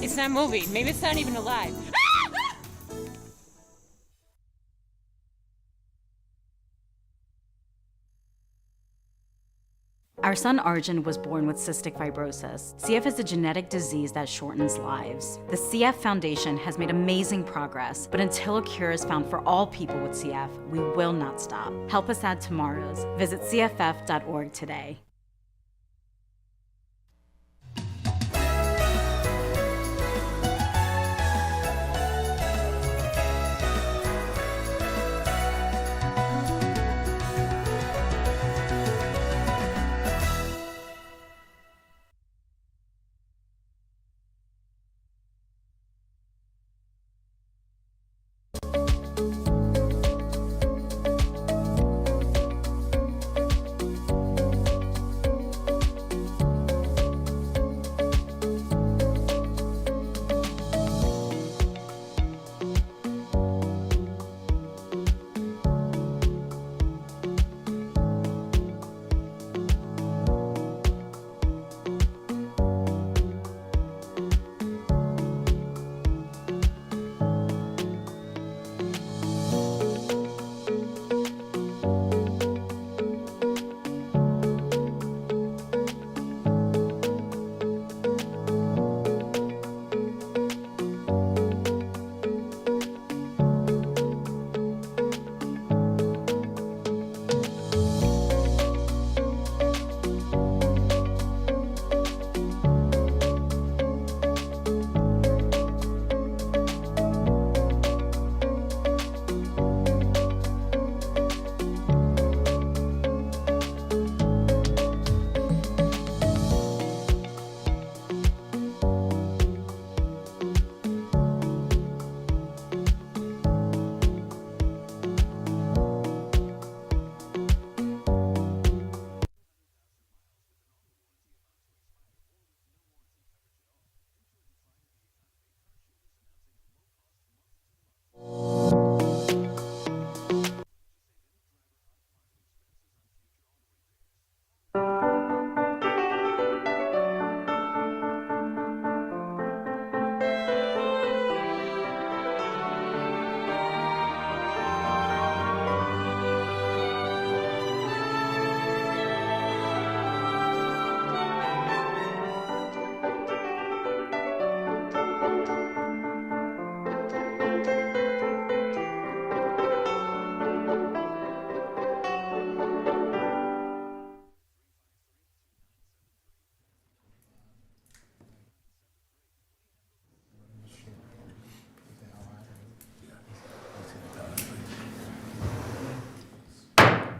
It's not moving. Maybe it's not even alive. Our son Arjun was born with cystic fibrosis. CF is a genetic disease that shortens lives. The CF Foundation has made amazing progress, but until a cure is found for all people with CF, we will not stop. Help us add tomorrows. Visit cff.org today.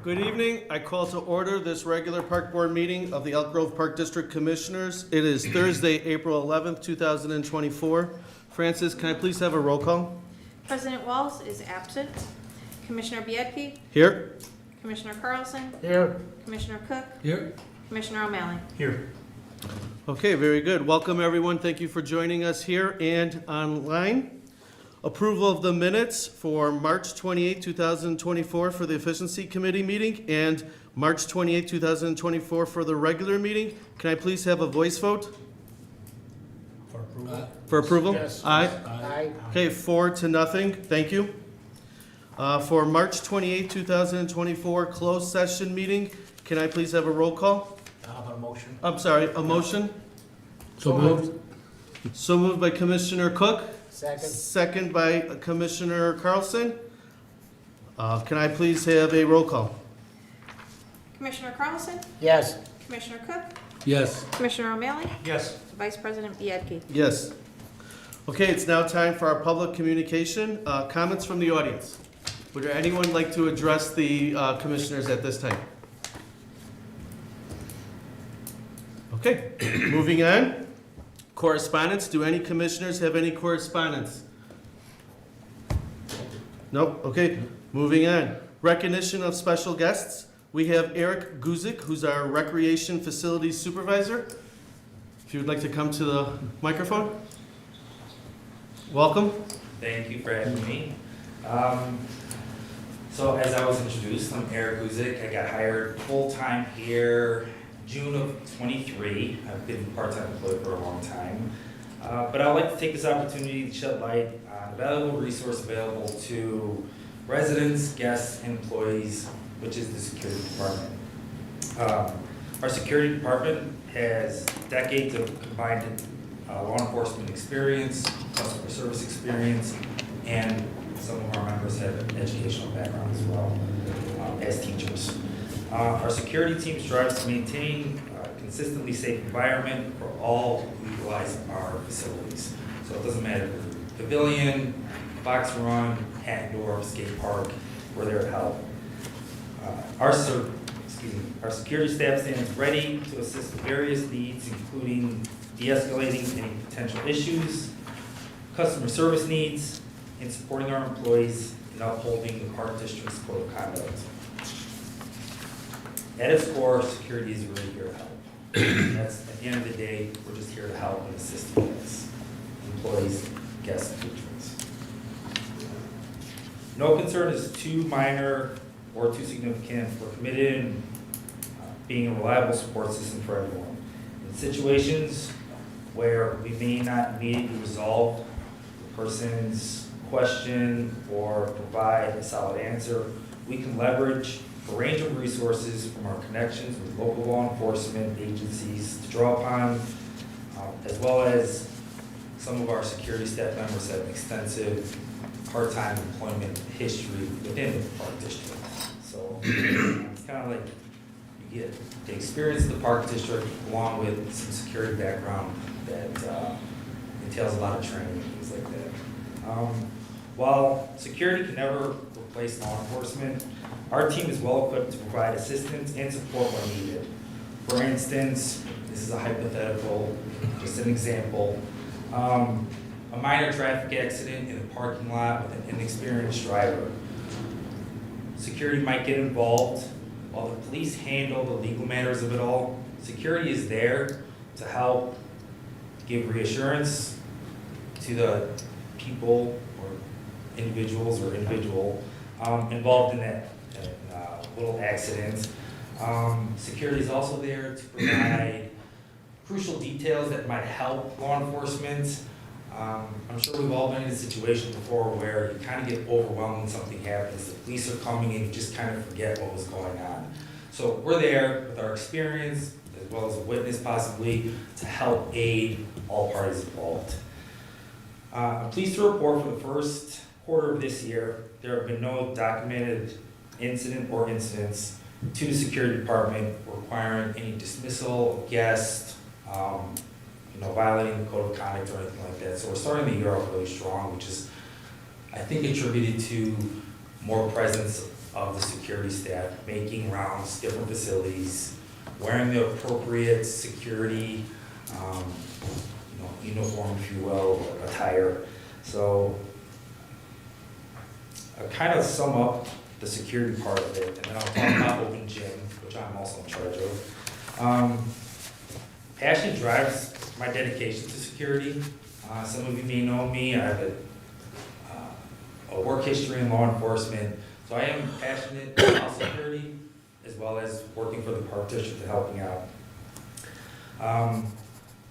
Good evening. I call to order this regular Park Board meeting of the Elk Grove Park District Commissioners. It is Thursday, April 11th, 2024. Francis, can I please have a roll call? President Walz is absent. Commissioner Biedke, Here. Commissioner Carlson, Here. Commissioner Cook, Here. Commissioner O'Malley. Here. Okay, very good. Welcome, everyone. Thank you for joining us here and online. Approval of the minutes for March 28, 2024 for the Efficiency Committee meeting and March 28, 2024 for the regular meeting. Can I please have a voice vote? For approval? For approval? Yes. Aye. Aye. Okay, 4-0. Thank you. For March 28, 2024 closed session meeting, can I please have a roll call? How about a motion? I'm sorry, a motion? So moved. So moved by Commissioner Cook. Second. Second by Commissioner Carlson. Can I please have a roll call? Commissioner Carlson, Yes. Commissioner Cook, Yes. Commissioner O'Malley, Yes. Vice President Biedke. Yes. Okay, it's now time for our public communication. Comments from the audience. Would there anyone like to address the commissioners at this time? Okay, moving on. Correspondence. Do any commissioners have any correspondence? Nope. Okay, moving on. Recognition of special guests. We have Eric Guzik, who's our Recreation Facilities Supervisor. If you would like to come to the microphone. Welcome. Thank you for having me. So as I was introduced, I'm Eric Guzik. I got hired full-time here June of 23. I've been part-time employed for a long time. But I'd like to take this opportunity to shed light on a valuable resource available to residents, guests, and employees, which is the security department. Our security department has decades of combined law enforcement experience, customer service experience, and some of our members have an educational background as well as teachers. Our security team strives to maintain a consistently safe environment for all who utilize our facilities. So it doesn't matter if it's a pavilion, box run, Hattendorf, skate park, we're there to help. Our security staff stands ready to assist with various needs, including de-escalating any potential issues, customer service needs, and supporting our employees in upholding the Park District's code of conduct. At its core, security is really here to help. That's, at the end of the day, we're just here to help and assist you guys, employees, guests, and patrons. No concern is too minor or too significant. We're committed in being a reliable support system for everyone. In situations where we may not immediately resolve the person's question or provide a solid answer, we can leverage a range of resources from our connections with local law enforcement agencies to draw upon, as well as some of our security staff members have extensive part-time employment history within the Park District. So it's kind of like you get the experience of the Park District along with some security background that entails a lot of training and things like that. While security can never replace law enforcement, our team is well equipped to provide assistance and support when needed. For instance, this is a hypothetical, just an example. A minor traffic accident in a parking lot with an inexperienced driver. Security might get involved. While the police handle the legal matters of it all, security is there to help give reassurance to the people or individuals or individual involved in that little accident. Security is also there to provide crucial details that might help law enforcement. I'm sure we've all been in a situation before where you kind of get overwhelmed when something happens. The police are coming and you just kind of forget what was going on. So we're there with our experience, as well as a witness possibly, to help aid all parties involved. I'm pleased to report for the first quarter of this year, there have been no documented incident or incidents to the security department requiring any dismissal of guests, violating the code of conduct or anything like that. So we're starting the year off really strong, which is, I think, attributed to more presence of the security staff, making rounds, different facilities, wearing the appropriate security, uniform, if you will, or attire. So I'll kind of sum up the security part of it, and then I'll talk about open gym, which I'm also in charge of. Passion drives my dedication to security. Some of you may know me. I have a work history in law enforcement, so I am passionate about security as well as working for the Park District and helping out.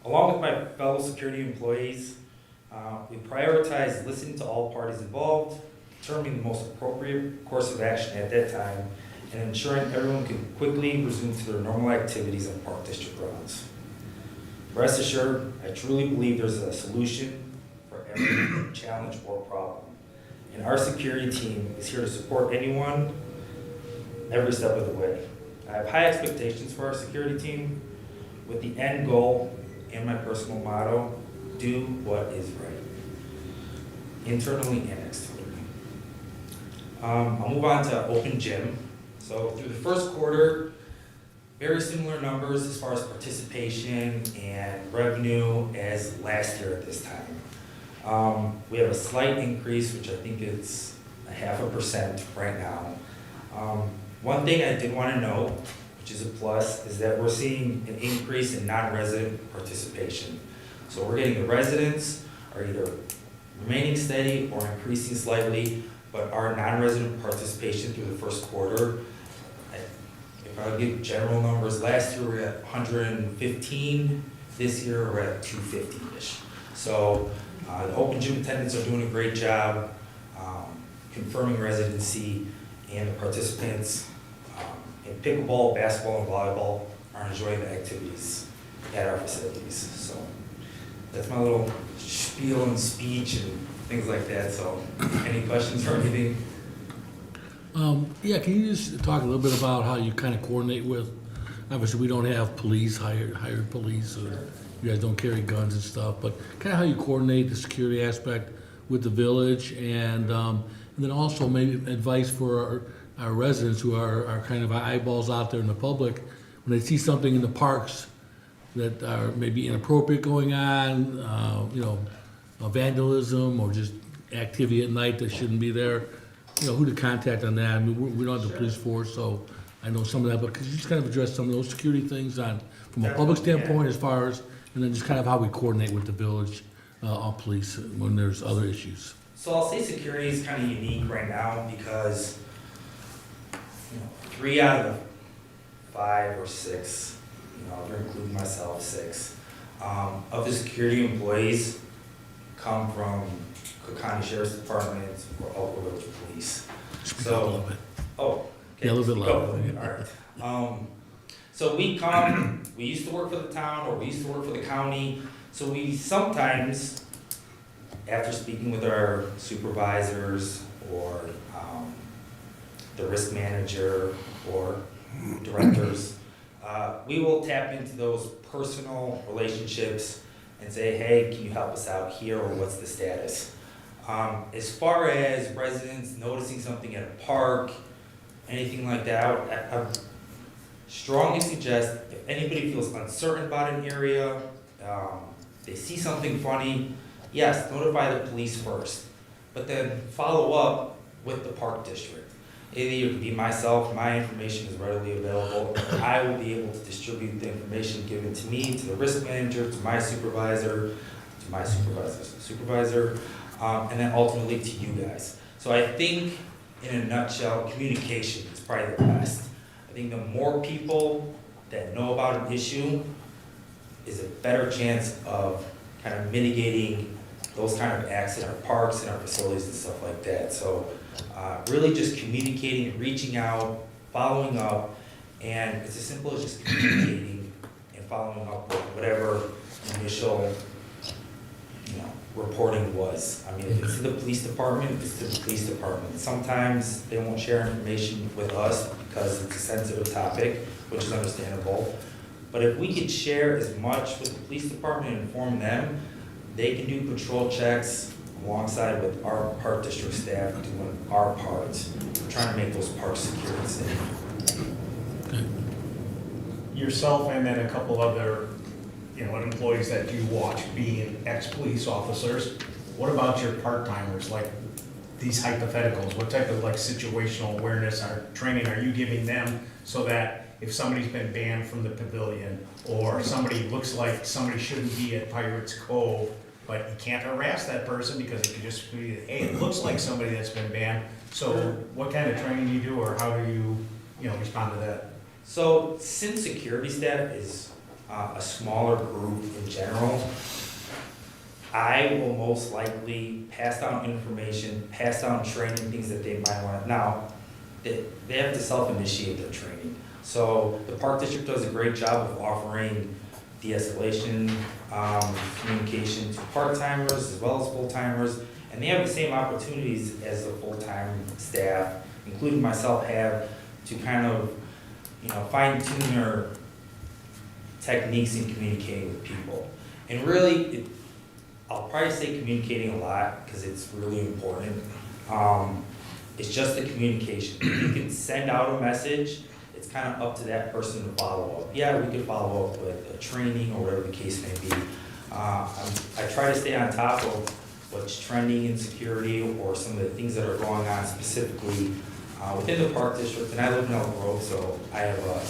Along with my fellow security employees, we prioritize listening to all parties involved, determining the most appropriate course of action at that time, and ensuring everyone can quickly resume to their normal activities on Park District grounds. Rest assured, I truly believe there's a solution for every challenge or problem. And our security team is here to support anyone every step of the way. I have high expectations for our security team with the end goal and my personal motto, do what is right, internally and externally. I'll move on to open gym. So through the first quarter, very similar numbers as far as participation and revenue as last year at this time. We have a slight increase, which I think is 0.5% right now. One thing I did want to note, which is a plus, is that we're seeing an increase in non-resident participation. So we're getting the residents are either remaining steady or increasing slightly, but our non-resident participation through the first quarter, if I give general numbers, last year we were at 115, this year we're at 250-ish. So the open gym attendants are doing a great job confirming residency, and the participants in pickleball, basketball, and volleyball are enjoying the activities at our facilities. So that's my little spiel and speech and things like that. So any questions or anything? Yeah, can you just talk a little bit about how you kind of coordinate with, obviously, we don't have police, hired police, or you guys don't carry guns and stuff, but kind of how you coordinate the security aspect with the village, and then also maybe advice for our residents who are kind of eyeballs out there in the public, when they see something in the parks that are maybe inappropriate going on, vandalism or just activity at night that shouldn't be there, who to contact on that. I mean, we don't have the police force, so I know some of that, but could you just kind of address some of those security things from a public standpoint as far as, and then just kind of how we coordinate with the village on police when there's other issues? So I'll say security is kind of unique right now because 3 out of the 5 or 6, if you're including myself, 6, of the security employees come from Cook County Sheriff's Department or Elko Village Police. Speak up a little bit. Oh, okay. Yeah, a little bit louder. All right. So we used to work for the town, or we used to work for the county, so we sometimes, after speaking with our supervisors or the risk manager or directors, we will tap into those personal relationships and say, hey, can you help us out here, or what's the status? As far as residents noticing something at a park, anything like that, I strongly suggest if anybody feels uncertain about an area, they see something funny, yes, notify the police first, but then follow up with the park district. Either it could be myself, my information is readily available, I will be able to distribute the information given to me, to the risk manager, to my supervisor, to my supervisor's supervisor, and then ultimately to you guys. So I think, in a nutshell, communication is probably the best. I think the more people that know about an issue is a better chance of kind of mitigating those kind of acts in our parks and our facilities and stuff like that. So really just communicating, reaching out, following up, and it's as simple as just communicating and following up with whatever initial reporting was. I mean, if it's to the police department, it's to the police department. Sometimes they won't share information with us because it's a sensitive topic, which is understandable. But if we could share as much with the police department and inform them, they can do patrol checks alongside with our park district staff doing our parts. We're trying to make those parks secure and safe. Okay. Yourself and then a couple other, employees that you watch being ex-police officers, what about your part-timers, like these hypotheticals? What type of situational awareness or training are you giving them so that if somebody's been banned from the pavilion, or somebody looks like somebody shouldn't be at Pirates Cove, but you can't harass that person because it could just be, hey, it looks like somebody that's been banned. So what kind of training do you do, or how do you, respond to that? So since security staff is a smaller group in general, I will most likely pass down information, pass down training, things that they might want. Now, they have to self-initiate their training. So the park district does a great job of offering de-escalation, communication to part-timers as well as full-timers, and they have the same opportunities as the full-time staff, including myself, have to kind of, fine-tune their techniques in communicating with people. And really, I'll probably say communicating a lot because it's really important. It's just the communication. You can send out a message, it's kind of up to that person to follow up. Yeah, we could follow up with a training or whatever the case may be. I try to stay on top of what's trending in security or some of the things that are going on specifically within the park district. And I live in Elk Grove, so I have an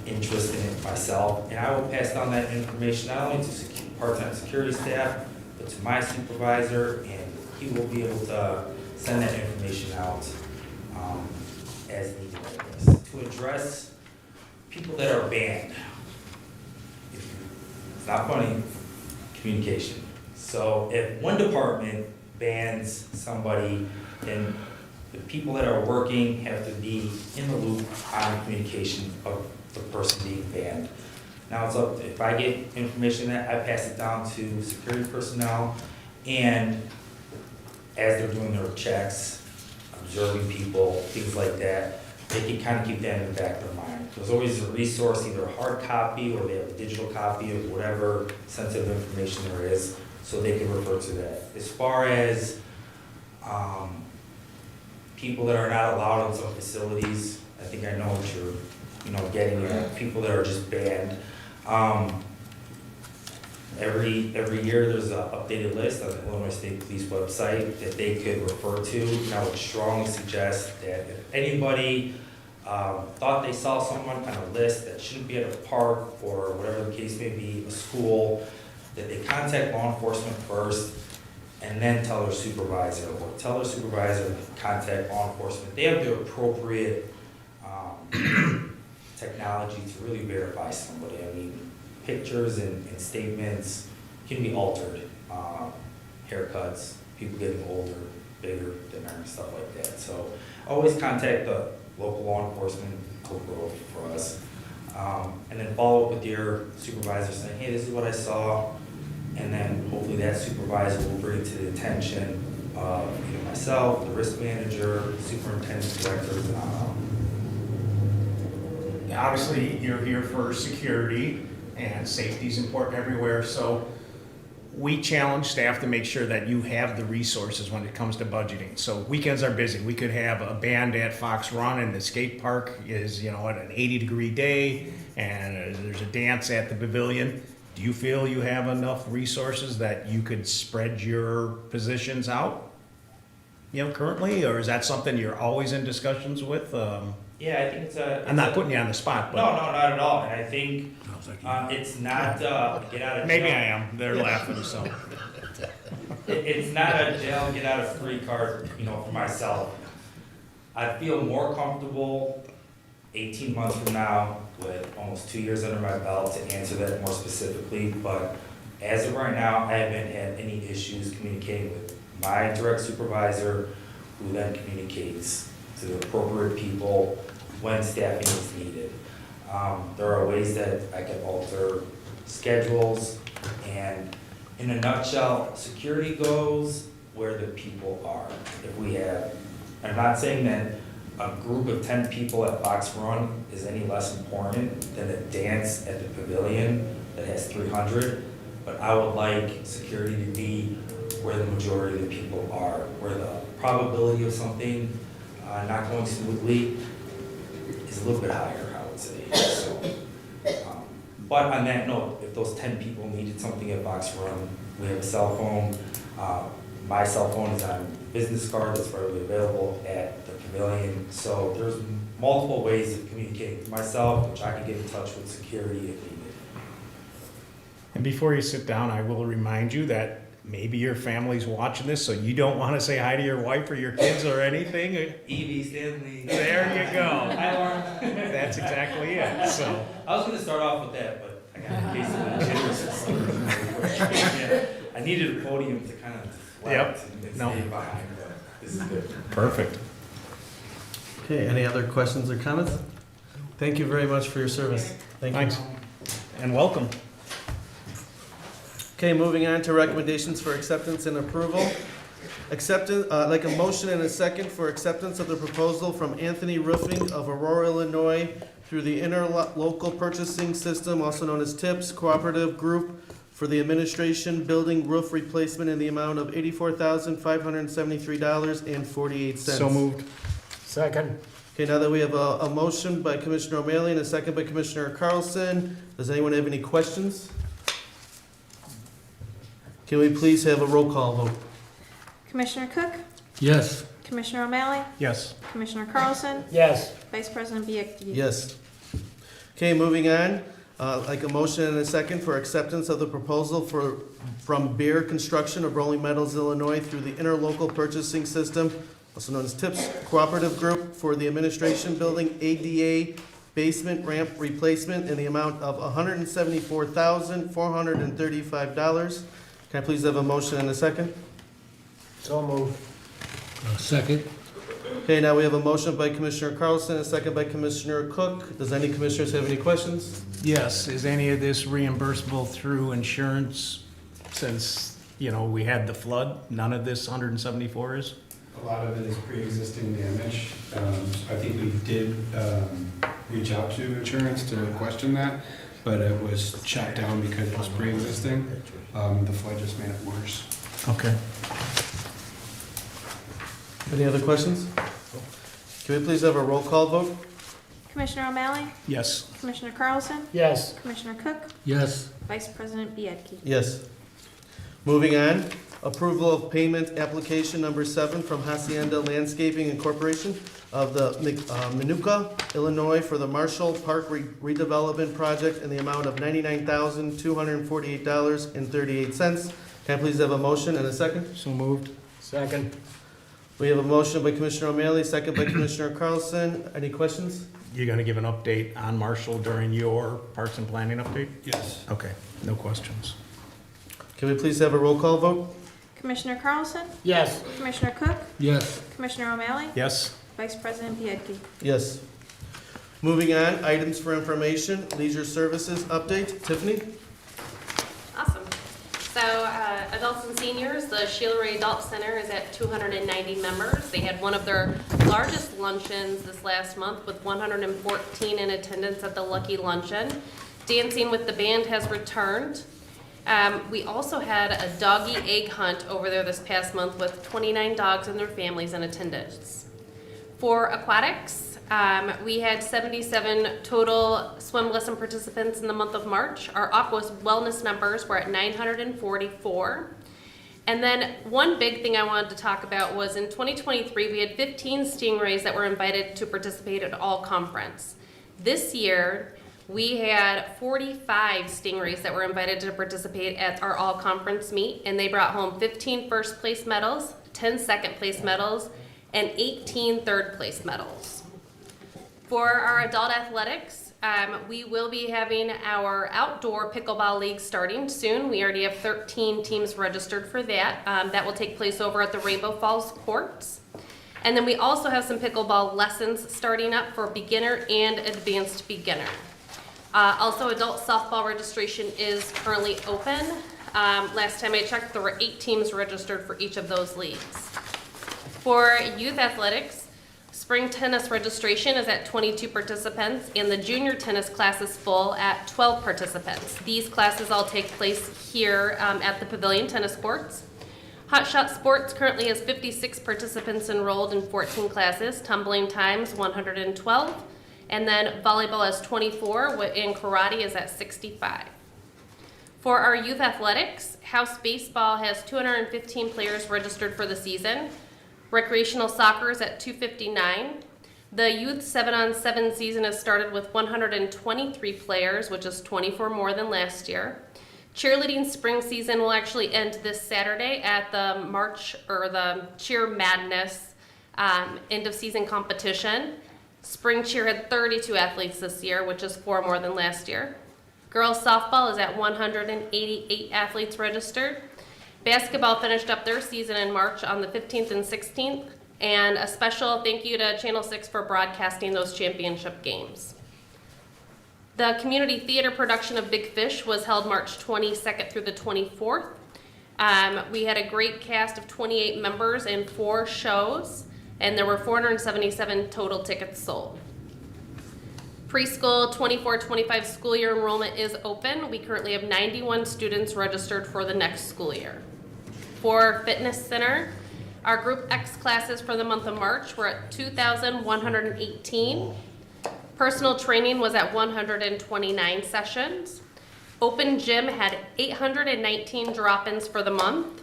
interest in it myself. And I will pass down that information not only to part-time security staff, but to my supervisor, and he will be able to send that information out as needed, I guess, to address people that are banned. It's not funny. communication. So if one department bans somebody, then the people that are working have to be in the loop on communication of the person being banned. Now it's up, if I get information that, I pass it down to security personnel, and as they're doing their checks, observing people, things like that, they can kind of keep that in the back of their mind. There's always a resource, either a hard copy or they have a digital copy of whatever sensitive information there is, so they can refer to that. As far as people that are not allowed in some facilities, I think I know what you're getting at, people that are just banned. Every year, there's an updated list on the Illinois State Police website that they could refer to. And I would strongly suggest that if anybody thought they saw someone on a list that shouldn't be at a park or whatever the case may be, a school, that they contact law enforcement first and then tell their supervisor, or tell their supervisor to contact law enforcement. They have the appropriate technology to really verify somebody. I mean, pictures and statements can be altered. Haircuts, people getting older, bigger, thinner, stuff like that. So always contact the local law enforcement, local for us. And then follow up with your supervisor saying, hey, this is what I saw. And then hopefully that supervisor will bring it to the attention of either myself, the risk manager, superintendent, directors, and Obviously, you're here for security, and safety is important everywhere, so we challenge staff to make sure that you have the resources when it comes to budgeting. So weekends are busy. We could have a band at Fox Run, and the skate park is, at an 80-degree day, and there's a dance at the pavilion. Do you feel you have enough resources that you could spread your positions out, currently, or is that something you're always in discussions with? yeah, I think it's a. I'm not putting you on the spot, No, but not at all. And I think it's not get out of jail. maybe I am. They're laughing, so. It's not a jail get out of free card, for myself. I feel more comfortable 18 months from now with almost 2 years under my belt to answer that more specifically. But as of right now, I haven't had any issues communicating with my direct supervisor, who then communicates to the appropriate people when staffing is needed. There are ways that I can alter schedules, and in a nutshell, security goes where the people are. If we have, I'm not saying that a group of 10 people at Fox Run is any less important than a dance at the pavilion that has 300, but I would like security to be where the majority of the people are, where the probability of something not going smoothly is a little bit higher, I would say. So, but on that note, if those 10 people needed something at Fox Run, we have a cell phone. My cell phone is on a business card that's readily available at the pavilion. So there's multiple ways of communicating with myself, which I can get in touch with security if needed. And before you sit down, I will remind you that maybe your family's watching this, so you don't want to say hi to your wife or your kids or anything. Evie, Stanley. There you go. Hi, Lauren. That's exactly it, so. I was gonna start off with that, but I got a case of the I needed a podium to kind of deflect and No. stay behind, but this is good. Perfect. Okay, any other questions or comments? Thank you very much for your service. Thank you. Thanks. And welcome. Okay, moving on to recommendations for acceptance and approval. Acceptance, like a motion and a second for acceptance of the proposal from Anthony Roofing of Aurora, Illinois through the Interlocal Purchasing System, also known as TIPS Cooperative Group, for the administration building roof replacement in the amount of $84,573.48. So moved. Second. Okay, now that we have a motion by Commissioner O'Malley and a second by Commissioner Carlson, does anyone have any questions? Can we please have a roll call vote? Commissioner Cook? Yes. Commissioner O'Malley? Yes. Commissioner Carlson? Yes. Vice President Bianchi? Yes. Okay, moving on, like a motion and a second for acceptance of the proposal from Beer Construction of Rolling Meadows, Illinois through the Interlocal Purchasing System, also known as TIPS Cooperative Group, for the administration building ADA basement ramp replacement in the amount of $174,435. Can I please have a motion and a second? So moved. Second? Okay, now we have a motion by Commissioner Carlson, a second by Commissioner Cook. Does any commissioners have any questions? Yes, is any of this reimbursable through insurance since, we had the flood? None of this 174 is? A lot of it is pre-existing damage. I think we did reach out to insurance to question that, but it was shot down because it was pre-existing. The flood just made it worse. Okay. Any other questions? Can we please have a roll call vote? Commissioner O'Malley, Yes. Commissioner Carlson, Yes. Commissioner Cook, Yes. Vice President Biedke. Yes. Moving on, approval of payment application number 7 from Hacienda Landscaping Incorporation of the Minooka, Illinois for the Marshall Park redevelopment project in the amount of $99,248.38. Can I please have a motion and a second? So moved. Second. We have a motion by Commissioner O'Malley, second by Commissioner Carlson. Any questions? You're gonna give an update on Marshall during your Parks and Planning update? Yes. Okay, no questions. Can we please have a roll call vote? Commissioner Carlson, Yes. Commissioner Cook, Yes. Commissioner O'Malley, Yes. Vice President Biedke. Yes. Moving on, items for information, leisure services update. Tiffany? Awesome. So, adults and seniors, the Sheila Ray Adult Center is at 290 members. They had one of their largest luncheons this last month with 114 in attendance at the Lucky Luncheon. Dancing with the Band has returned. We also had a doggy egg hunt over there this past month with 29 dogs and their families in attendance. For aquatics, we had 77 total swim lesson participants in the month of March. Our Aqua Wellness members were at 944. And then one big thing I wanted to talk about was in 2023, we had 15 stingrays that were invited to participate at all conference. This year, we had 45 stingrays that were invited to participate at our all conference meet, and they brought home 15 first place medals, 10 second place medals, and 18 third place medals. For our adult athletics, we will be having our outdoor pickleball league starting soon. We already have 13 teams registered for that. That will take place over at the Rainbow Falls Courts. And then we also have some pickleball lessons starting up for beginner and advanced beginner. Also, adult softball registration is currently open. Last time I checked, there were 8 teams registered for each of those leagues. For youth athletics, spring tennis registration is at 22 participants, and the junior tennis class is full at 12 participants. These classes all take place here at the Pavilion Tennis Courts. Hot Shot Sports currently has 56 participants enrolled in 14 classes, tumbling times 112, and then volleyball has 24, and karate is at 65. For our youth athletics, house baseball has 215 players registered for the season. Recreational soccer is at 259. The youth 7-on-7 season has started with 123 players, which is 24 more than last year. Cheerleading spring season will actually end this Saturday at the the Cheer Madness end of season competition. Spring cheer had 32 athletes this year, which is 4 more than last year. Girls softball is at 188 athletes registered. Basketball finished up their season in March on the 15th and 16th, and a special thank you to Channel 6 for broadcasting those championship games. The community theater production of Big Fish was held March 22nd through the 24th. We had a great cast of 28 members and 4 shows, and there were 477 total tickets sold. Preschool 24-25 school year enrollment is open. We currently have 91 students registered for the next school year. For Fitness Center, our Group X classes for the month of March were at 2,118. Personal training was at 129 sessions. Open gym had 819 drop-ins for the month,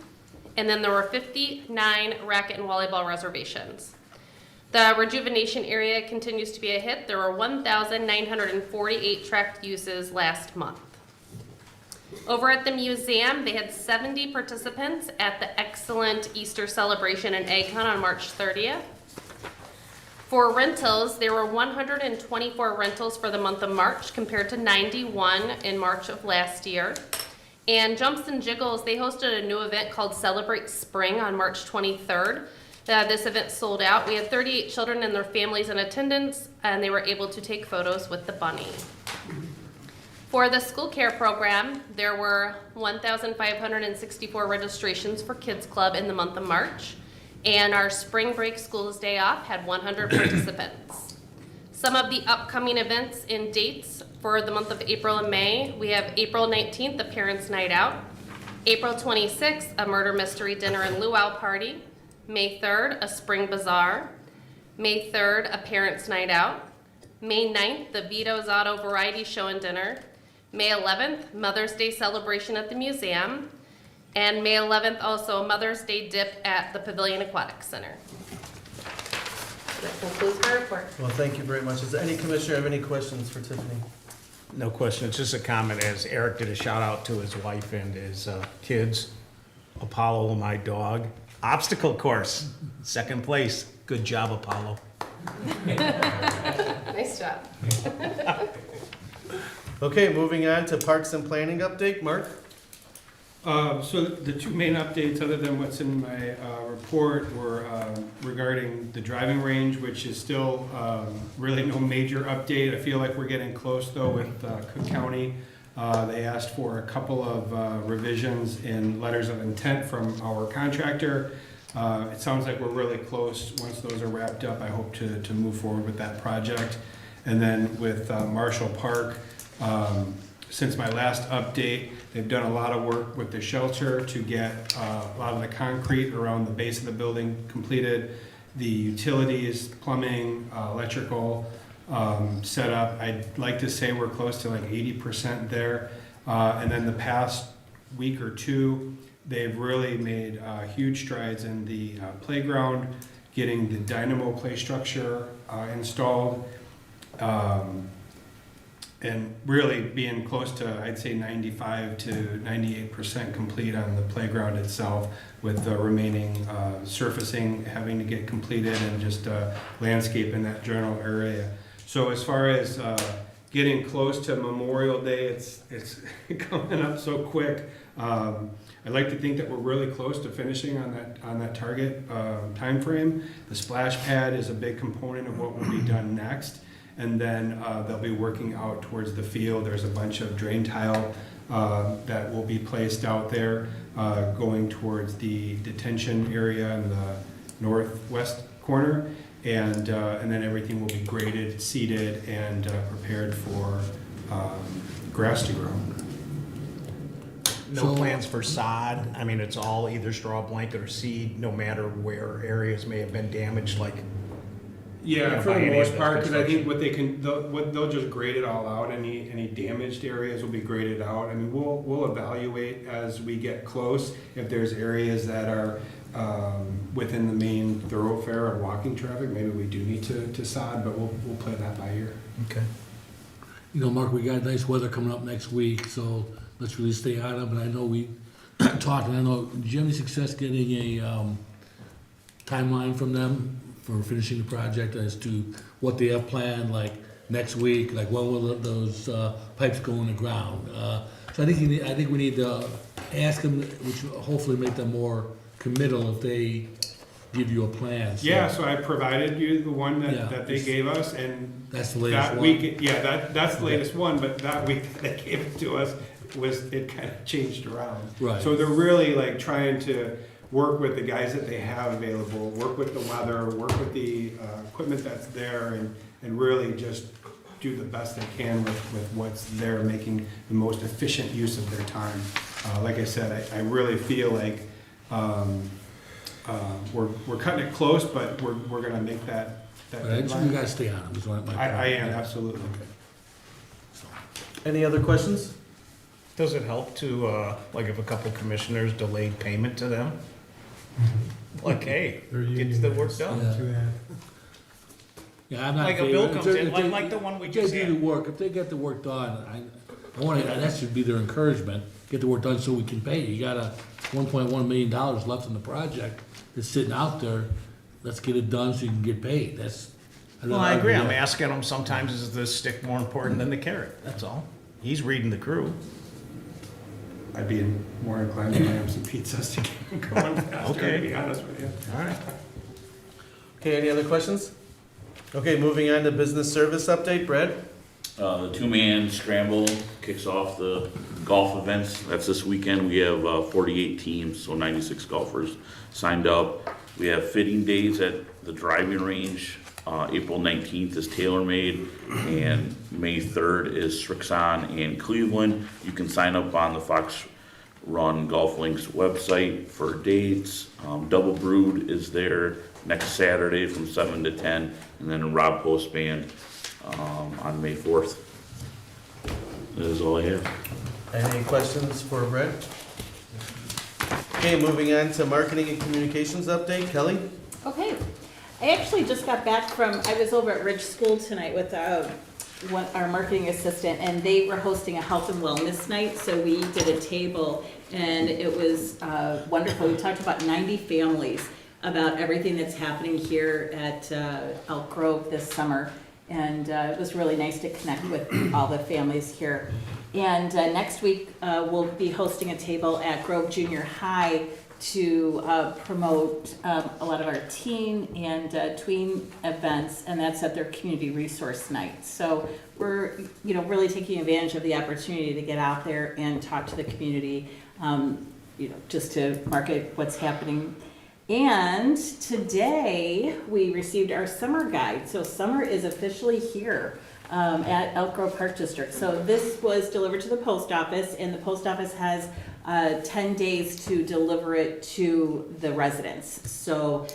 and then there were 59 racket and volleyball reservations. The rejuvenation area continues to be a hit. There were 1,948 tracked uses last month. Over at the museum, they had 70 participants at the excellent Easter celebration and egg hunt on March 30th. For rentals, there were 124 rentals for the month of March compared to 91 in March of last year. And Jumps and Jiggles, they hosted a new event called Celebrate Spring on March 23rd. This event sold out. We had 38 children and their families in attendance, and they were able to take photos with the bunny. For the school care program, there were 1,564 registrations for Kids Club in the month of March, and our spring break schools day off had 100 participants. Some of the upcoming events and dates for the month of April and May, we have April 19th, a Parents' Night Out, April 26th, a Murder Mystery Dinner and Luau Party, May 3rd, a Spring Bazaar, May 3rd, a Parents' Night Out, May 9th, the Vito's Auto Variety Show and Dinner, May 11th, Mother's Day celebration at the museum, and May 11th, also a Mother's Day dip at the Pavilion Aquatic Center. That concludes my report. Well, thank you very much. Does any commissioner have any questions for Tiffany? No question, it's just a comment, as Eric did a shout out to his wife and his kids. Apollo, my dog, obstacle course, second place. Good job, Apollo. Nice job. Okay, moving on to Parks and Planning update. Mark? So the two main updates, other than what's in my report, were regarding the driving range, which is still really no major update. I feel like we're getting close, though, with Cook County. They asked for a couple of revisions in letters of intent from our contractor. It sounds like we're really close. Once those are wrapped up, I hope to move forward with that project. And then with Marshall Park, since my last update, they've done a lot of work with the shelter to get a lot of the concrete around the base of the building completed. The utilities, plumbing, electrical set up. I'd like to say we're close to like 80% there. And then the past week or two, they've really made huge strides in the playground, getting the dynamo play structure installed. And really being close to, I'd say 95 to 98% complete on the playground itself, with the remaining surfacing having to get completed and just landscape in that general area. So as far as getting close to Memorial Day, it's coming up so quick. I'd like to think that we're really close to finishing on that target time frame. The splash pad is a big component of what will be done next. And then they'll be working out towards the field. There's a bunch of drain tile that will be placed out there going towards the detention area in the northwest corner. And then everything will be graded, seeded, and prepared for grass to grow. No plans for sod. I mean, it's all either straw blanket or seed, no matter where areas may have been damaged, like. Yeah, for by the any most of the part, because I think construction. they'll just grade it all out. Any damaged areas will be graded out. I mean, we'll evaluate as we get close if there's areas that are within the main thoroughfare or walking traffic. Maybe we do need to sod, but we'll play that by ear. Okay. You know, Mark, we got nice weather coming up next week, so let's really stay on it. But I know we talked, and I know, did you have any success getting a timeline from them for finishing the project as to what they have planned, like next week, like when will those pipes go in the ground? So I think we need to ask them, which will hopefully make them more committal if they give you a plan. So Yeah, so I provided you the one Yeah. that they gave us, and that's the latest that one. week, yeah, that's the latest one, but that week that they gave it to us it kind of changed around. Right. So they're really like trying to work with the guys that they have available, work with the weather, work with the equipment that's there, and really just do the best they can with what's there, making the most efficient use of their time. Like I said, I really feel like we're cutting it close, but we're gonna make that But deadline. you gotta stay on them, is what my. I am, absolutely. Any other questions? Does it help to, like if a couple commissioners delayed payment to them? Like, hey, get the work done. Yeah. Yeah, I'm not. Like a in bill favor- comes in, if they- like the one we if just they do the had. work, if they get the work done, I want to, that should be their encouragement, get the work done so we can pay. You got $1.1 million left in the project that's sitting out there. Let's get it done so you can get paid. That's Well, I agree. I'm asking him sometimes, is the stick more important than the carrot? That's all. He's reading the crew. I'd be more inclined to buy him some pizzas to get him going faster, Okay. to be honest with you. All right. Okay, any other questions? Okay, moving on to business service update, Brad? The two-man scramble kicks off the golf events. That's this weekend. We have 48 teams, so 96 golfers signed up. We have fitting days at the driving range. April 19th is TaylorMade, and May 3rd is Srixon and Cleveland. You can sign up on the Fox Run Golf Links website for dates. Double Brood is there next Saturday from 7 to 10, and then a Rob Post Band on May 4th. That is all I have. Any questions for Brad? Okay, moving on to marketing and communications update, Kelly? Okay. I actually just got back I was over at Ridge School tonight with our marketing assistant, and they were hosting a health and wellness night, so we did a table, and it was wonderful. We talked about 90 families about everything that's happening here at Elk Grove this summer, and it was really nice to connect with all the families here. And next week, we'll be hosting a table at Grove Junior High to promote a lot of our teen and tween events, and that's at their community resource night. So we're, really taking advantage of the opportunity to get out there and talk to the community, just to market what's happening. And today we received our summer guide. So summer is officially here at Elk Grove Park District. So this was delivered to the post office, and the post office has 10 days to deliver it to the residents. So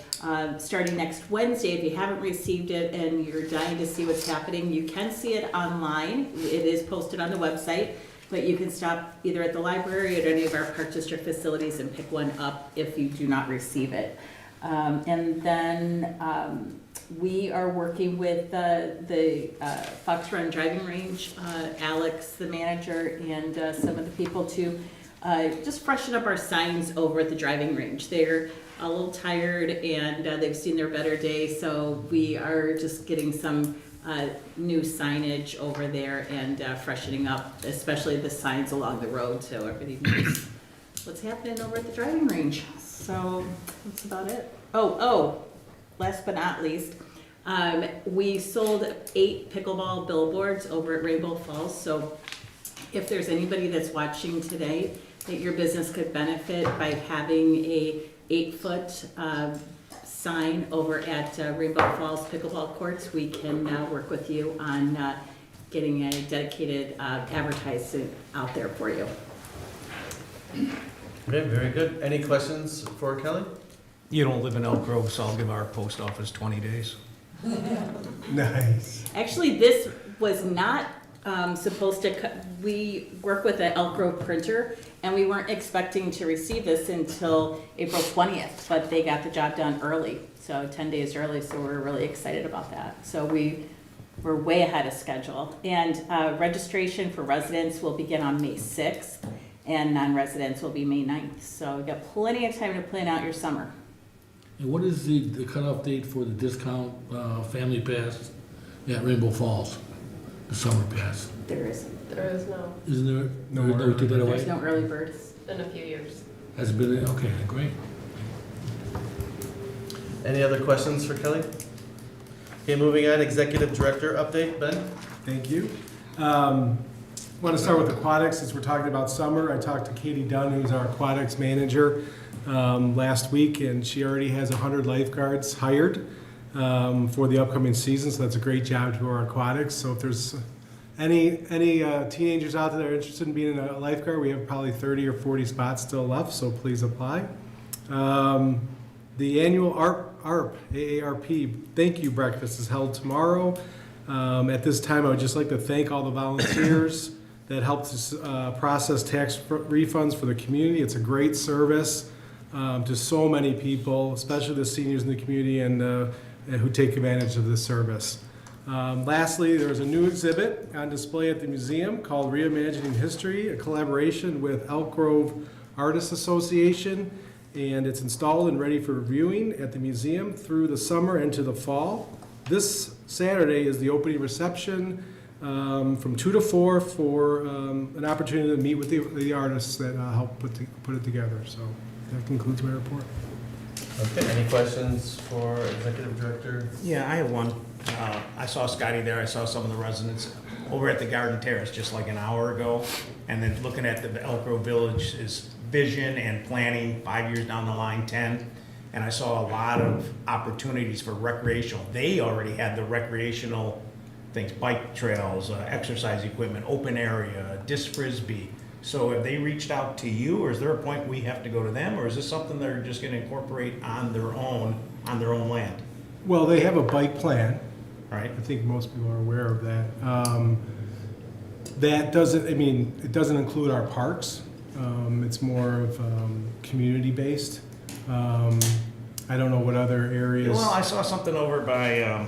starting next Wednesday, if you haven't received it and you're dying to see what's happening, you can see it online. It is posted on the website, but you can stop either at the library or at any of our Park District facilities and pick one up if you do not receive it. And then we are working with the Fox Run driving range, Alex, the manager, and some of the people to just freshen up our signs over at the driving range. They're a little tired and they've seen their better day, so we are just getting some new signage over there and freshening up, especially the signs along the road, so everybody knows what's happening over at the driving range. So that's about it. Oh, last but not least, we sold 8 pickleball billboards over at Rainbow Falls, so if there's anybody that's watching today that your business could benefit by having a 8-foot sign over at Rainbow Falls pickleball courts, we can work with you on getting a dedicated advertisement out there for you. Okay, very good. Any questions for Kelly? You don't live in Elk Grove, so I'll give our post office 20 days. Nice. Actually, this was not supposed to, we work with an Elk Grove printer, and we weren't expecting to receive this until April 20th, but they got the job done early, so 10 days early, so we're really excited about that. So we're way ahead of schedule. And registration for residents will begin on May 6th, and non-residents will be May 9th. So you've got plenty of time to plan out your summer. And what is the cutoff date for the discount family pass at Rainbow Falls? The summer pass? There is no, Isn't there? No No, we took that away? there's no early bird. in a few years. Has it been, okay, great. Any other questions for Kelly? Okay, moving on, executive director update, Ben? Thank you. Want to start with aquatics, since we're talking about summer. I talked to Katie Dunn, who's our aquatics manager, last week, and she already has 100 lifeguards hired for the upcoming season, so that's a great job to our aquatics. So if there's any teenagers out there that are interested in being a lifeguard, we have probably 30 or 40 spots still left, so please apply. The annual AARP thank you breakfast is held tomorrow. At this time, I would just like to thank all the volunteers that helped us process tax refunds for the community. It's a great service to so many people, especially the seniors in the community and who take advantage of this service. Lastly, there's a new exhibit on display at the museum called Reimagining History, a collaboration with Elk Grove Artists Association, and it's installed and ready for viewing at the museum through the summer into the fall. this Saturday is the opening reception from 2 to 4 for an opportunity to meet with the artists that helped put it together. So that concludes my report. Okay, any questions for Executive Director? Yeah, I have one. I saw Scotty there, I saw some of the residents over at the Garden Terrace just like an hour ago. And then looking at the Elk Grove Village's vision and planning 5 years down the line, 10. And I saw a lot of opportunities for recreational. They already had the recreational things, bike trails, exercise equipment, open area, disc frisbee. So have they reached out to you, or is there a point we have to go to them, or is this something they're just gonna incorporate on their own land? Well, they have a bike plan. Right? I think most people are aware of that. That doesn't, I mean, it doesn't include our parks. It's more of community-based. I don't know what other areas. Well, I saw something over by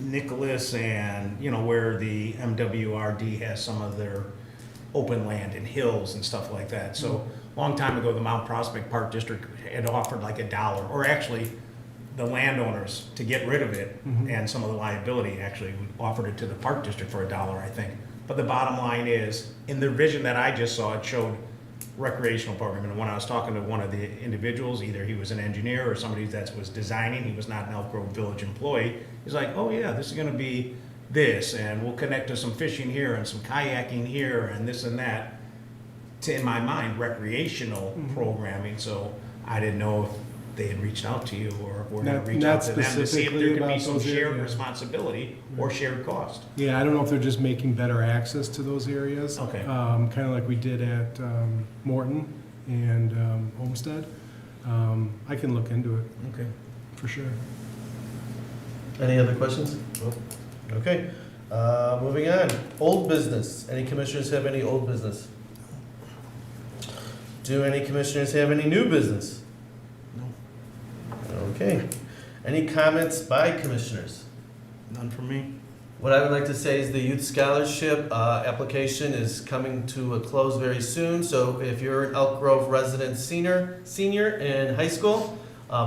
Nicholas and, where the MWRD has some of their open land and hills and stuff like that. So, long time ago, the Mount Prospect Park District had offered like $1, or actually, the landowners, to get rid of it and some of the liability, actually offered it to the Park District for $1, I think. But the bottom line is, in the vision that I just saw, it showed recreational program. And when I was talking to one of the individuals, either he was an engineer or somebody that was designing, he was not an Elk Grove Village employee, he's like, oh yeah, this is gonna be this, and we'll connect to some fishing here and some kayaking here and this and that. To, in my mind, recreational programming, so I didn't know if they had reached out to you or if we're gonna Not- reach not out to them to see if specifically there could be about some those shared areas. responsibility or shared cost. Yeah, I don't know if they're just making better access to those areas. Okay. Kind of like we did at Morton and Olmsted. I can look into it, Okay. for sure. Any other questions? Okay, moving on. Old business. Any commissioners have any old business? Do any commissioners have any new business? No. Okay. Any comments by commissioners? None from me. What I would like to say is the youth scholarship application is coming to a close very soon. So if you're an Elk Grove resident senior in high school,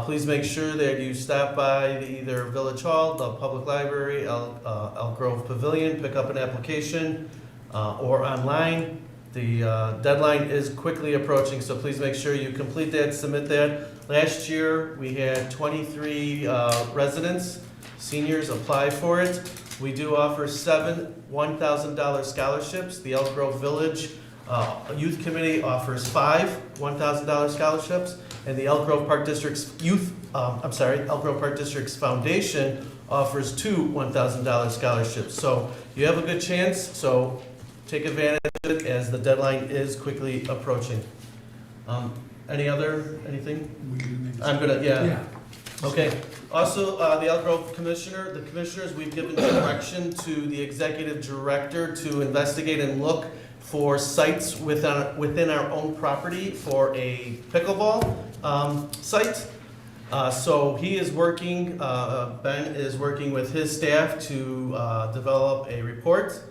please make sure that you stop by either Village Hall, the Public Library, Elk Grove Pavilion, pick up an application, or online. The deadline is quickly approaching, so please make sure you complete that, submit that. Last year, we had 23 residents, seniors apply for it. We do offer 7 $1,000 scholarships. The Elk Grove Village Youth Committee offers 5 $1,000 scholarships, and the Elk Grove Park District's Elk Grove Park District's Foundation offers 2 $1,000 scholarships. So you have a good chance, so take advantage of it as the deadline is quickly approaching. Anything? I'm gonna, yeah. Okay. Also, the Elk Grove commissioners, we've given direction to the executive director to investigate and look for sites within our own property for a pickleball site. So he is working, Ben is working with his staff to develop a report.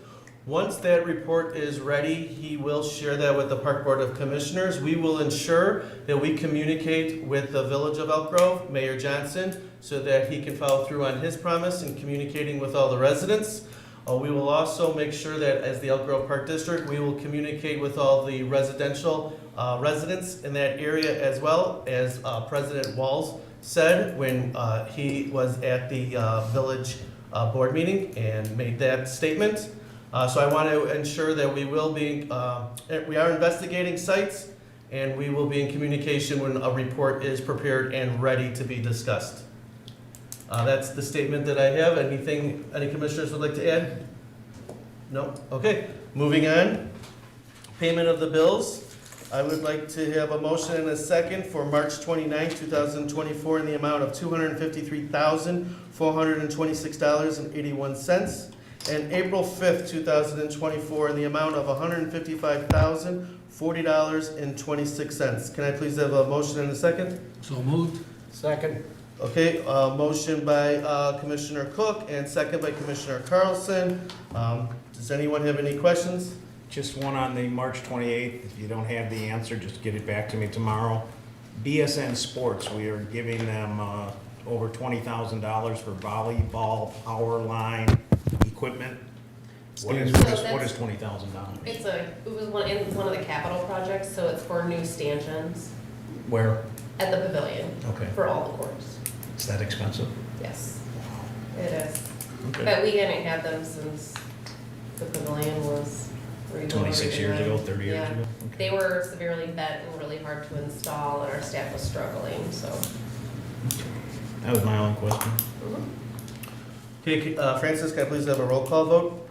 Once that report is ready, he will share that with the Park Board of Commissioners. We will ensure that we communicate with the Village of Elk Grove, Mayor Johnson, so that he can follow through on his promise in communicating with all the residents. We will also make sure that as the Elk Grove Park District, we will communicate with all the residential residents in that area, as well as President Walz said when he was at the village board meeting and made that statement. So I want to ensure that we are investigating sites, and we will be in communication when a report is prepared and ready to be discussed. That's the statement that I have. Anything any commissioners would like to add? No? Okay, moving on. Payment of the bills. I would like to have a motion and a second for March 29, 2024 in the amount of $253,426.81. And April 5th, 2024 in the amount of $155,040.26. Can I please have a motion and a second? So moved. Second. Okay, motion by Commissioner Cook and second by Commissioner Carlson. Does anyone have any questions? Just one on the March 28th. If you don't have the answer, just get it back to me tomorrow. BSN Sports, we are giving them over $20,000 for volleyball, power line, equipment. What is $20,000? It was one of the capital projects, so it's for new stanchions Where? at the pavilion Okay. for all the courts. Is that expensive? Yes, it is. Okay. But we hadn't had them since the pavilion was. 26 years ago, 30 years Yeah. ago? They were severely bent and really hard to install, and our staff was struggling, so. That was my only question. Okay, Francis, can I please have a roll call vote?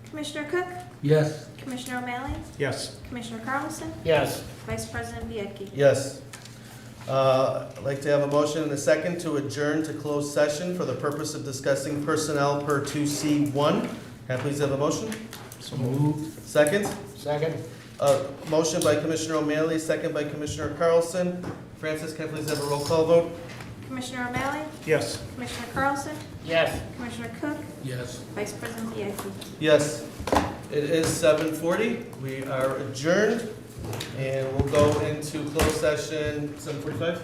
Commissioner Cook? Yes. Commissioner O'Malley? Yes. Commissioner Carlson? Yes. Vice President Biedke? Yes. I'd like to have a motion and a second to adjourn to closed session for the purpose of discussing personnel per 2C1. Can I please have a motion? So moved. Second? Second. Motion by Commissioner O'Malley, second by Commissioner Carlson. Francis, can I please have a roll call vote? Commissioner O'Malley? Yes. Commissioner Carlson? Yes. Commissioner Cook? Yes. Vice President Biedke? Yes. It is 7:40. We are adjourned, and we'll go into closed session 7:45.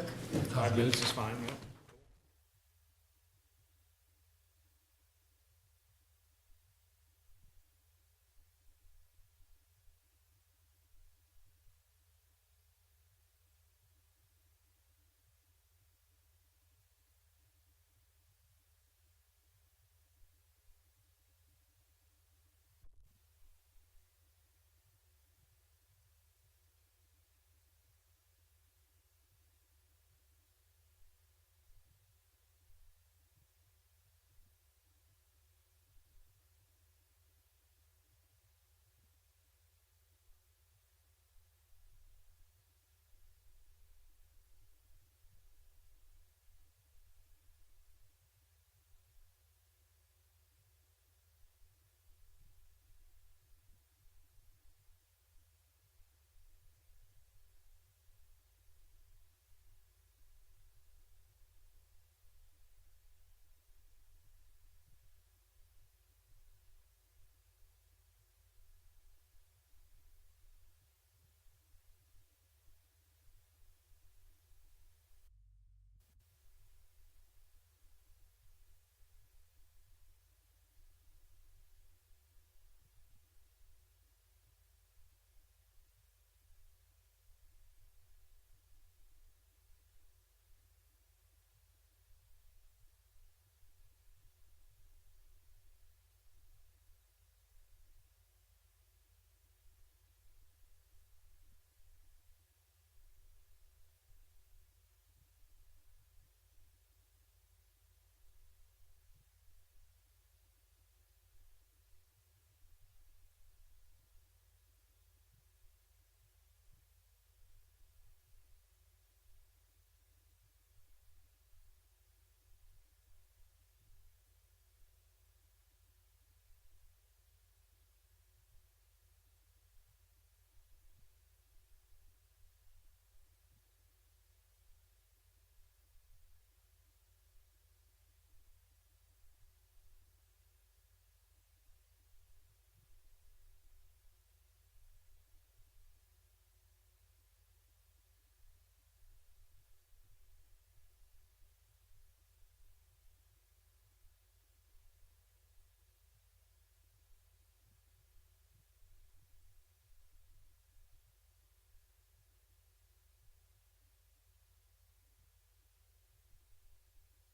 5 minutes is fine, yeah.